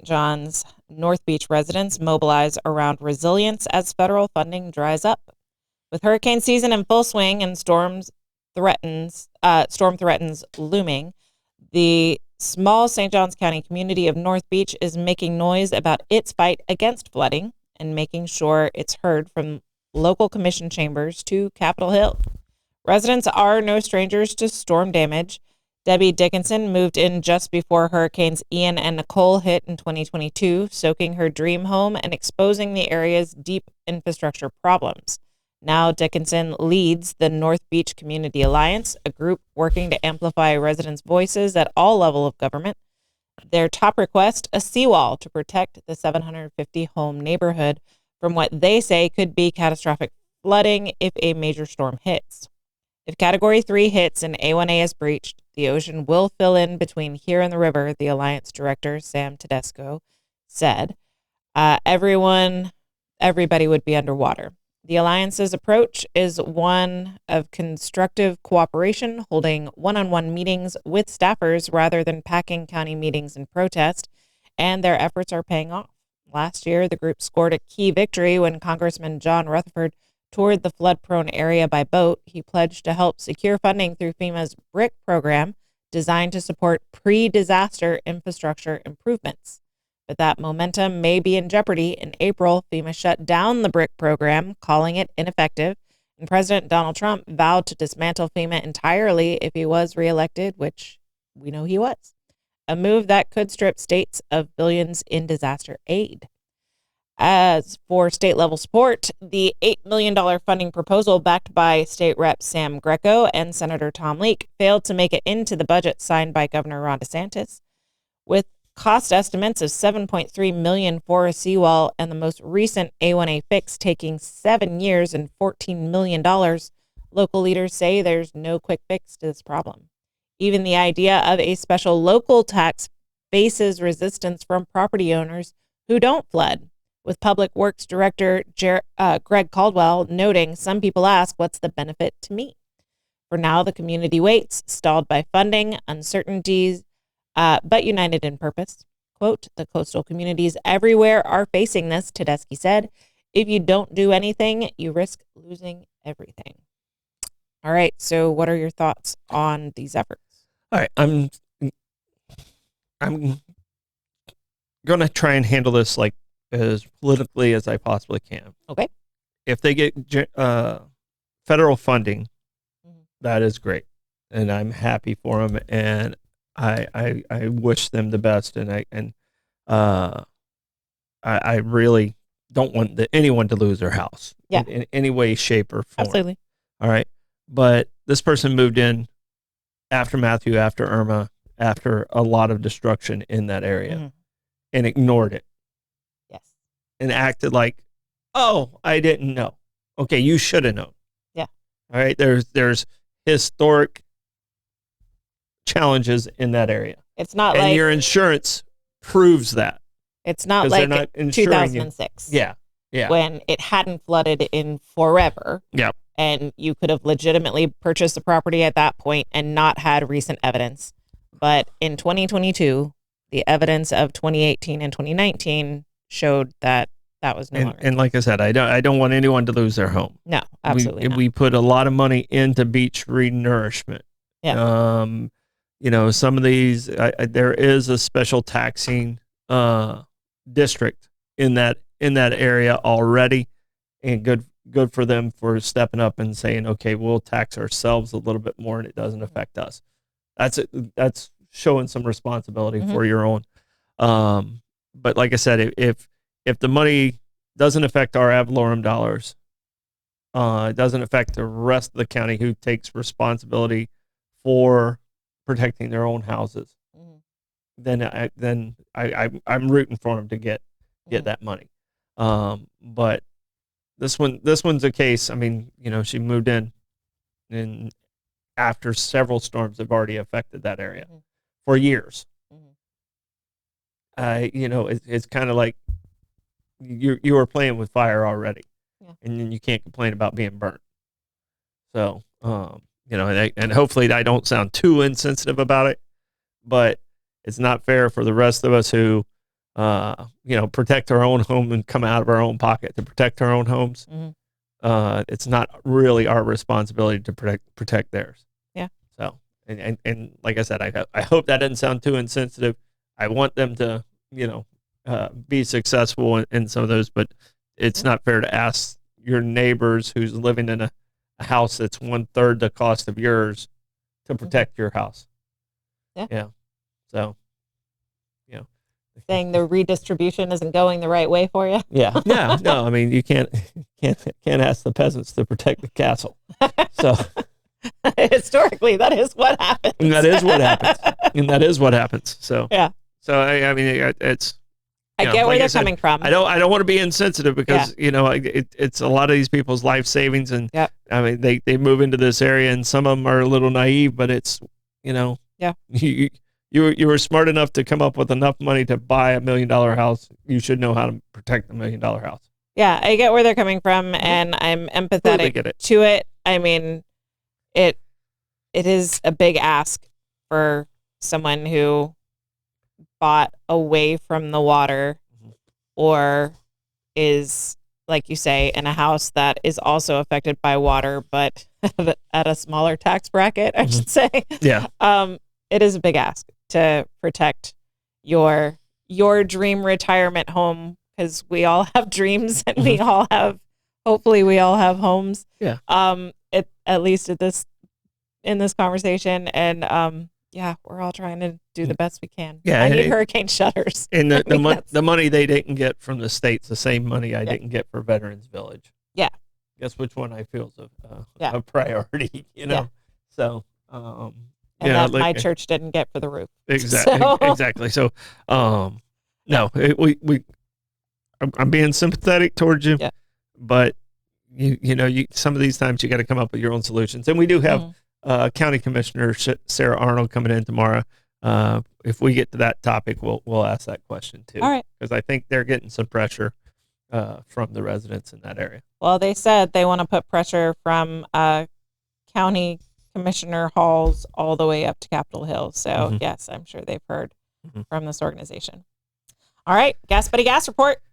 John's North Beach residents mobilize around resilience as federal funding dries up. With hurricane season in full swing and storm threatens looming, the small St. Johns County community of North Beach is making noise about its fight against flooding and making sure it's heard from local commission chambers to Capitol Hill. Residents are no strangers to storm damage. Debbie Dickinson moved in just before Hurricanes Ian and Nicole hit in 2022, soaking her dream home and exposing the area's deep infrastructure problems. Now Dickinson leads the North Beach Community Alliance, a group working to amplify residents' voices at all levels of government. Their top request, a seawall to protect the 750-home neighborhood from what they say could be catastrophic flooding if a major storm hits. If Category 3 hits and A1A is breached, the ocean will fill in between here and the river, the Alliance director, Sam Tedesco, said. Everybody would be underwater. The Alliance's approach is one of constructive cooperation, holding one-on-one meetings with staffers rather than packing county meetings in protest, and their efforts are paying off. Last year, the group scored a key victory when Congressman John Rutherford toured the flood-prone area by boat. He pledged to help secure funding through FEMA's BRIC program, designed to support pre-disaster infrastructure improvements. But that momentum may be in jeopardy. In April, FEMA shut down the BRIC program, calling it ineffective, and President Donald Trump vowed to dismantle FEMA entirely if he was reelected, which we know he was, a move that could strip states of billions in disaster aid. As for state-level support, the $8 million funding proposal backed by State Rep. Sam Greco and Senator Tom Leake failed to make it into the budget signed by Governor Ron DeSantis. With cost estimates of $7.3 million for a seawall and the most recent A1A fix taking 7 years and $14 million, local leaders say there's no quick fix to this problem. Even the idea of a special local tax faces resistance from property owners who don't flood, with Public Works Director Greg Caldwell noting, "Some people ask, what's the benefit to me?" For now, the community waits, stalled by funding, uncertainties, but united in purpose. Quote, "The coastal communities everywhere are facing this," Tedeschi said. "If you don't do anything, you risk losing everything." All right, so what are your thoughts on these efforts? All right, I'm going to try and handle this like as politically as I possibly can. Okay. If they get federal funding, that is great, and I'm happy for them, and I wish them the best, and I really don't want anyone to lose their house in any way, shape, or form. Absolutely. All right, but this person moved in after Matthew, after Irma, after a lot of destruction in that area, and ignored it. Yes. And acted like, oh, I didn't know. Okay, you should have known. Yeah. All right, there's historic challenges in that area. It's not and like your insurance proves that. It's not like 2006. Yeah. When it hadn't flooded in forever. Yeah. And you could have legitimately purchased the property at that point and not had recent evidence. But in 2022, the evidence of 2018 and 2019 showed that was no longer. And like I said, I don't want anyone to lose their home. No, absolutely not. We put a lot of money into beach renourishment. Yeah. Some of these, there is a special taxing district in that area already, and good for them for stepping up and saying, okay, we'll tax ourselves a little bit more and it doesn't affect us. That's showing some responsibility for your own. But like I said, if the money doesn't affect our ad valorem dollars, it doesn't affect the rest of the county who takes responsibility for protecting their own houses, then I'm rooting for them to get that money. But this one's a case. I mean, she moved in, and after several storms have already affected that area for years. It's kind of like you were playing with fire already, and then you can't complain about being burnt. So, and hopefully I don't sound too insensitive about it, but it's not fair for the rest of us who protect our own home and come out of our own pocket to protect our own homes. Mm-hmm. It's not really our responsibility to protect theirs. Yeah. So, and like I said, I hope that doesn't sound too insensitive. I want them to, be successful in some of those, but it's not fair to ask your neighbors who's living in a house that's 1/3 the cost of yours to protect your house. Yeah. So, saying the redistribution isn't going the right way for you. Yeah. No, I mean, you can't ask the peasants to protect the castle. So historically, that is what happens. And that is what happens. So yeah. So I mean, it's. I get where they're coming from. I don't want to be insensitive because it's a lot of these people's life savings, and I mean they move into this area, and some of them are a little naive, but it's you were smart enough to come up with enough money to buy $1 million house. You should know how to protect the $1 million house. Yeah, I get where they're coming from, and I'm empathetic to it. I mean, it is a big ask for someone who bought away from the water or is, like you say, in a house that is also affected by water, but at a smaller tax bracket, I should say. Yeah. It is a big ask to protect your dream retirement home, because we all have dreams and we all have, hopefully we all have homes. Yeah. At least in this conversation. And we're all trying to do the best we can. Yeah. I need hurricane shutters. And the money they didn't get from the state's the same money I didn't get for Veterans Village. Yeah. Guess which one I feel is a priority, Yeah. So, and that my church didn't get for the roof. Exactly. Exactly. So, no, I'm being sympathetic towards you, but you some of these times you got to come up with your own solutions. And we do have County Commissioner Sarah Arnold coming in tomorrow. If we get to that topic, we'll ask that question too. All right. Because I think they're getting some pressure from the residents in that area. Well, they said they want to put pressure from county commissioner halls all the way up to Capitol Hill. So yes, I'm sure they've heard from this organization. All right, Gas Buddy Gas Report.